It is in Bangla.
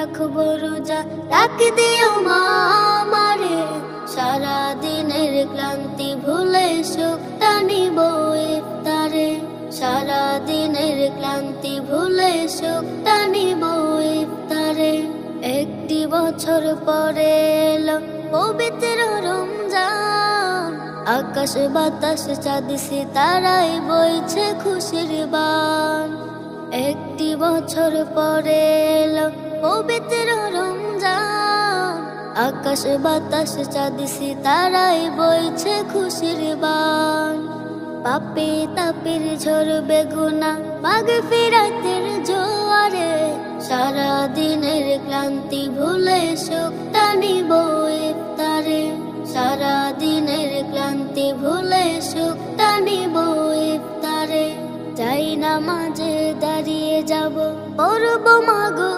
রাখবো রোজা, ডাক দিও মা আমারে, সারা দিনের ক্লান্তি ভুলে সুখটা নিব ইফতারে, সারা দিনের ক্লান্তি ভুলে সুখটা নিব ইফতারে। একটি বছর পরে এলো পবিত্র রমজান, আকাশ বাতাস চাঁদ সিতারায় বইছে খুশির বান। একটি বছর পরে এলো পবিত্র রমজান, আকাশ বাতাস চাঁদ সিতারায় বইছে খুশির বান। পাপে তাপের ঝরবে গুনাহ মাগফিরাতের জোয়ারে, সারা দিনের ক্লান্তি ভুলে সুখটা নিব ইফতারে, সারা দিনের ক্লান্তি ভুলে সুখটা নিব ইফতারে। যাই নামাজে দাঁড়িয়ে যাব, পড়ব মাগো